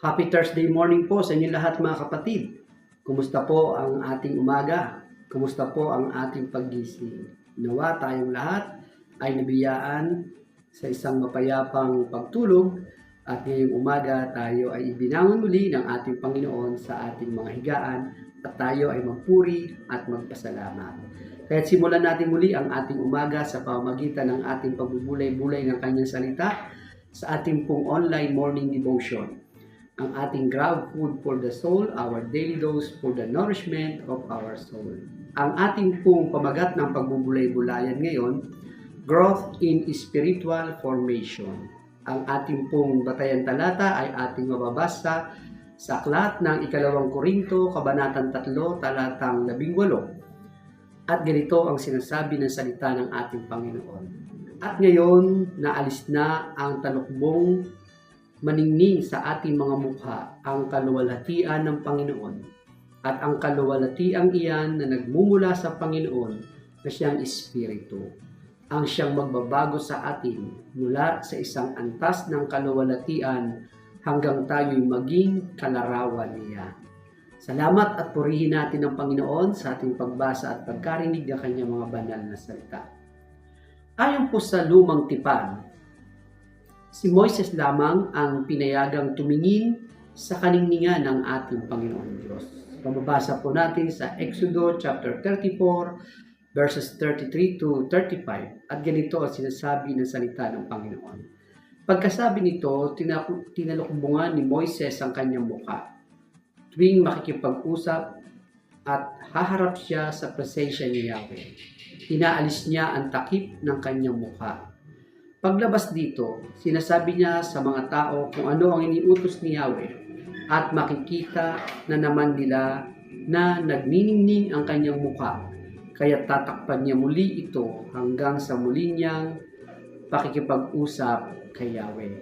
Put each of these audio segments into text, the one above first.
Happy Thursday morning po sa inyo lahat mga kapatid. Kumusta po ang ating umaga? Kumusta po ang ating paggising? Nawa tayong lahat ay nabiyaan sa isang mapayapang pagtulog at ngayong umaga tayo ay ibinangon muli ng ating Panginoon sa ating mga higaan at tayo ay magpuri at magpasalamat. Kaya simulan natin muli ang ating umaga sa pamamagitan ng ating pagbubulay-bulay ng kanyang salita sa ating pong online morning devotion. Ang ating grab food for the soul, our daily dose for the nourishment of our soul. Ang ating pong pamagat ng pagbubulay-bulayan ngayon, growth in spiritual formation. Ang ating pong batayan talata ay ating mababasa sa aklat ng 2 Korinto, Kabanatang 3, talatang 18. At ganito ang sinasabi ng salita ng ating Panginoon. At ngayon, naalis na ang talukbong maningning sa ating mga mukha ang kaluwalhatian ng Panginoon at ang kaluwalhatian iyan na nagmumula sa Panginoon na siyang Espiritu ang siyang magbabago sa atin mula sa isang antas ng kaluwalhatian hanggang tayo'y maging kalarawan niya. Salamat at purihin natin ang Panginoon sa ating pagbasa at pagkarinig ng kanyang mga banal na salita. Ayon po sa lumang tipan, si Moises lamang ang pinayagang tumingin sa kaningningan ng ating Panginoon Diyos. Pababasa po natin sa Exodo chapter 34 verses 33 to 35 at ganito ang sinasabi ng salita ng Panginoon. Pagkasabi nito, tinalukbungan ni Moises ang kanyang mukha tuwing makikipag-usap at haharap siya sa presensya ni Yahweh. Inaalis niya ang takip ng kanyang mukha. Paglabas dito, sinasabi niya sa mga tao kung ano ang iniutos ni Yahweh at makikita na naman nila na nagniningning ang kanyang mukha. Kaya tatakpan niya muli ito hanggang sa muli niyang pakikipag-usap kay Yahweh.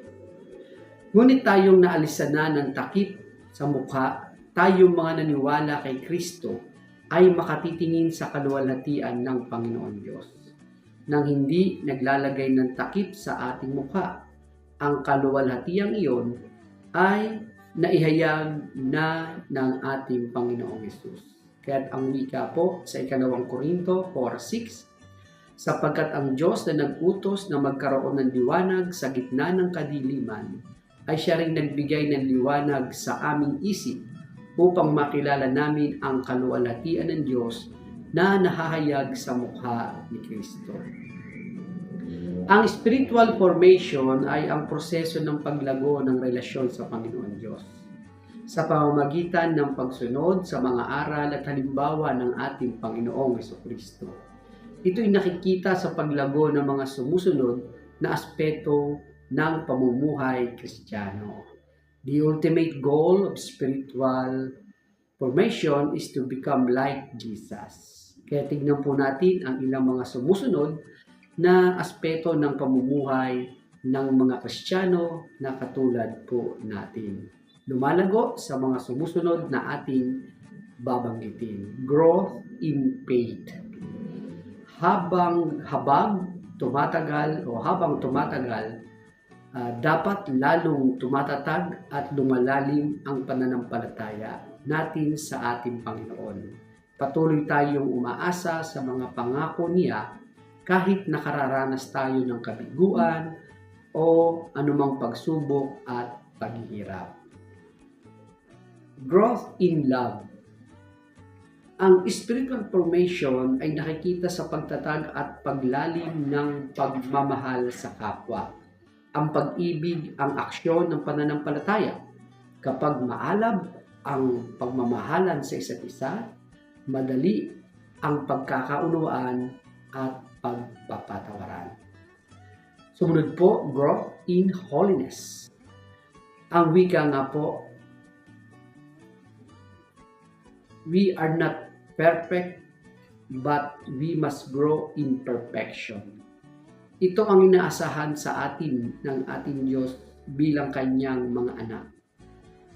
Ngunit tayong naalisan na ng takip sa mukha, tayong mga naniwala kay Kristo ay makatitingin sa kaluwalhatian ng Panginoon Diyos nang hindi naglalagay ng takip sa ating mukha. Ang kaluwalhatiang iyon ay naihayag na ng ating Panginoong Yesus. Kaya't ang wika po sa 2 Korinto 4:6, sapagkat ang Diyos na nag-utos na magkaroon ng liwanag sa gitna ng kadiliman ay siya ring nagbigay ng liwanag sa aming isip upang makilala namin ang kaluwalhatian ng Diyos na nahahayag sa mukha ni Kristo. Ang spiritual formation ay ang proseso ng paglago ng relasyon sa Panginoon Diyos sa pamamagitan ng pagsunod sa mga aral at halimbawa ng ating Panginoong Jesucristo. Ito'y nakikita sa paglago ng mga sumusunod na aspeto ng pamumuhay Kristiyano. The ultimate goal of spiritual formation is to become like Jesus. Kaya tignan po natin ang ilang mga sumusunod na aspeto ng pamumuhay ng mga Kristiyano na katulad po natin. Lumalago sa mga sumusunod na ating babanggitin. Growth in faith. Habang tumatagal, dapat lalong tumatatag at lumalalim ang pananampalataya natin sa ating Panginoon. Patuloy tayong umaasa sa mga pangako niya kahit nakararanas tayo ng kabiguan o anumang pagsubok at paghihirap. Growth in love. Ang spiritual formation ay nakikita sa pagtatag at paglalim ng pagmamahal sa kapwa. Ang pag-ibig ang aksyon ng pananampalataya. Kapag maalab ang pagmamahalan sa isa't isa, madali ang pagkakaunawaan at pagpapatawaran. Sumunod po, growth in holiness. Ang wika nga po, we are not perfect, but we must grow in perfection. Ito ang inaasahan sa atin ng ating Diyos bilang kanyang mga anak.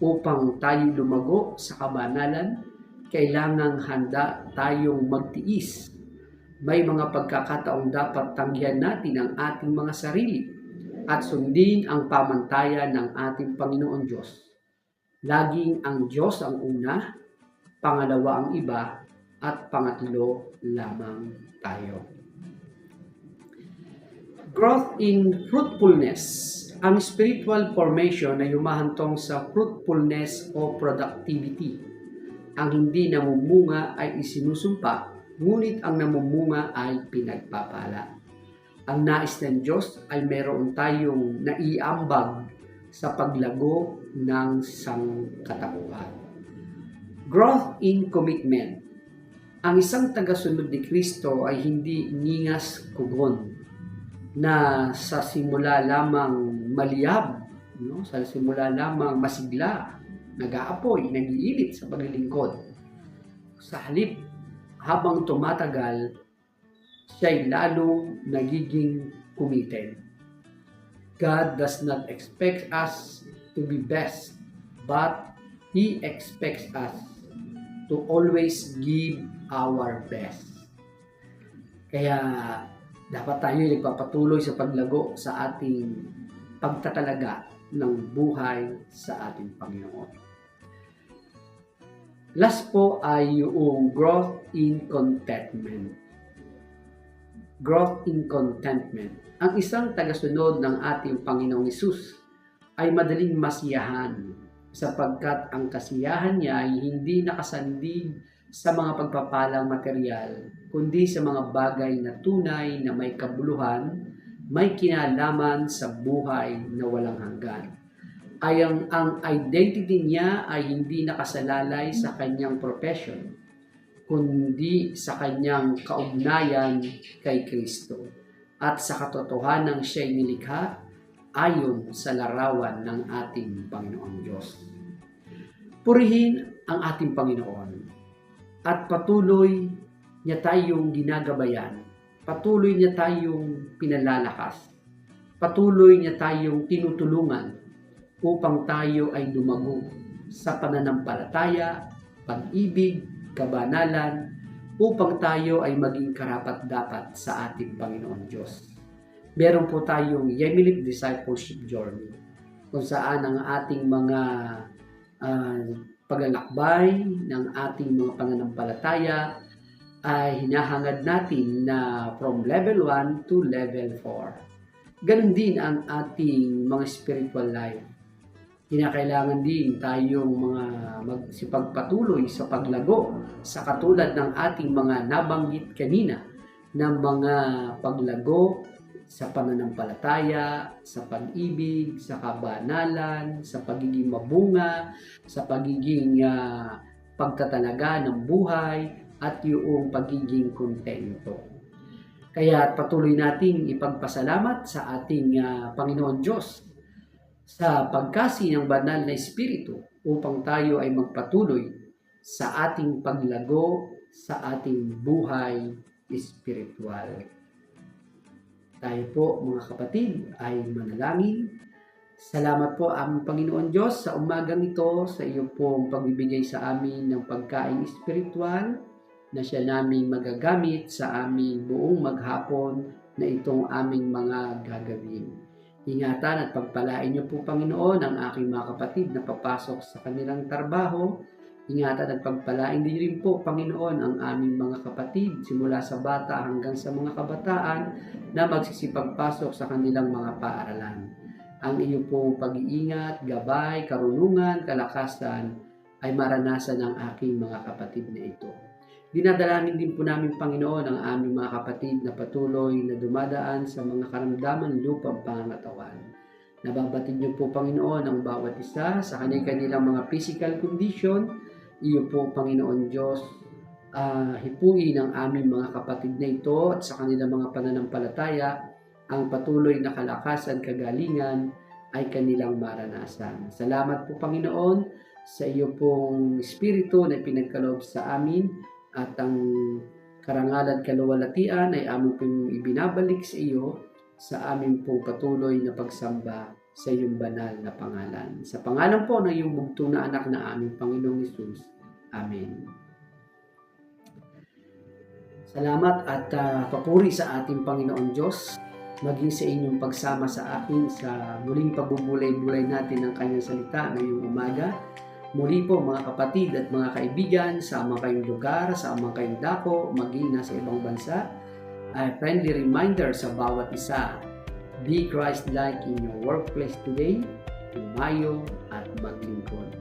Upang tayo lumago sa kabanalan, kailangang handa tayong magtiis. May mga pagkakataong dapat tanggihan natin ang ating mga sarili at sundin ang pamantayan ng ating Panginoon Diyos. Laging ang Diyos ang una, pangalawa ang iba, at pangatlo lamang tayo. Growth in fruitfulness. Ang spiritual formation ay humahantong sa fruitfulness o productivity. Ang hindi namumunga ay isinusumpa, ngunit ang namumunga ay pinagpapala. Ang nais ng Diyos ay meron tayong naiambag sa paglago ng sangkatauhan. Growth in commitment. Ang isang tagasunod ni Kristo ay hindi ningas kugon na sa simula lamang maliyab, sa simula lamang masigla, nag-aapoy, nag-iinit sa paglilingkod. Sa halip, habang tumatagal, siya'y lalong nagiging committed. God does not expect us to be best, but He expects us to always give our best. Kaya dapat tayo nagpapatuloy sa paglago sa ating pagtatalaga ng buhay sa ating Panginoon. Last po ay yung growth in contentment. Growth in contentment. Ang isang tagasunod ng ating Panginoong Hesus ay madaling masiyahan sapagkat ang kasiyahan niya ay hindi nakasandig sa mga pagpapalang material, kundi sa mga bagay na tunay na may kabuluhan, may kinalaman sa buhay na walang hanggan. Ang identity niya ay hindi nakasalalay sa kanyang profession, kundi sa kanyang kaugnayan kay Kristo at sa katotohanan siya'y nilikha ayon sa larawan ng ating Panginoon Diyos. Purihin ang ating Panginoon at patuloy niya tayong ginagabayan, patuloy niya tayong pinalalakas, patuloy niya tayong tinutulungan upang tayo ay lumago sa pananampalataya, pag-ibig, kabanalan, upang tayo ay maging karapat-dapat sa ating Panginoon Diyos. Meron po tayong Yemilik Discipleship Journey kung saan ang ating mga paglalakbay ng ating mga pananampalataya ay hinahangad natin na from level 1 to level 4. Ganon din ang ating mga spiritual life. Kinakailangan din tayong mga magsipagpatuloy sa paglago sa katulad ng ating mga nabanggit kanina ng mga paglago sa pananampalataya, sa pag-ibig, sa kabanalan, sa pagiging mabunga, sa pagiging pagtatalaga ng buhay, at yung pagiging kontento. Kaya patuloy nating ipagpasalamat sa ating Panginoon Diyos sa pagkasi ng banal na Espiritu upang tayo ay magpatuloy sa ating paglago sa ating buhay espiritual. Tayo po mga kapatid ay manalangin. Salamat po aming Panginoon Diyos sa umagang ito sa iyo pong pagbibigay sa amin ng pagkain espiritual na siya naming magagamit sa aming buong maghapon na itong aming mga gagawin. Ingatan at pagpalain niyo po Panginoon ang aking mga kapatid na papasok sa kanilang trabaho. Ingatan at pagpalain din rin po, Panginoon, ang aming mga kapatid simula sa bata hanggang sa mga kabataan na magsisipagpasok sa kanilang mga paaralan. Ang iyo pong pag-iingat, gabay, karunungan, kalakasan ay maranasan ng aking mga kapatid na ito. Dinadalangin din po namin, Panginoon, ang aming mga kapatid na patuloy na dumadaan sa mga karamdaman lupang pangangatawan. Nababatid niyo po, Panginoon, ang bawat isa sa kanilang mga physical condition. Iyo po, Panginoon Diyos, hipuin ang aming mga kapatid na ito at sa kanilang mga pananampalataya, ang patuloy na kalakasan, kagalingan ay kanilang maranasan. Salamat po, Panginoon, sa iyo pong Espiritu na pinagkaloob sa amin at ang karangalan at kaluwalhatian ay aming pong ibinabalik sa iyo sa aming pong patuloy na pagsamba sa iyong banal na pangalan. Sa pangalan po ng iyong bugtong na anak na aming Panginoong Hesus. Amen. Salamat at papuri sa ating Panginoon Diyos, maging sa inyong pagsama sa akin sa muling pagbubulay-bulay natin ng kanyang salita ngayong umaga. Muli po mga kapatid at mga kaibigan sa mga kayong lugar, sa mga kayong dako, maging nasa ibang bansa, ay friendly reminder sa bawat isa, be Christ-like in your workplace today, tumayo at maglingkod.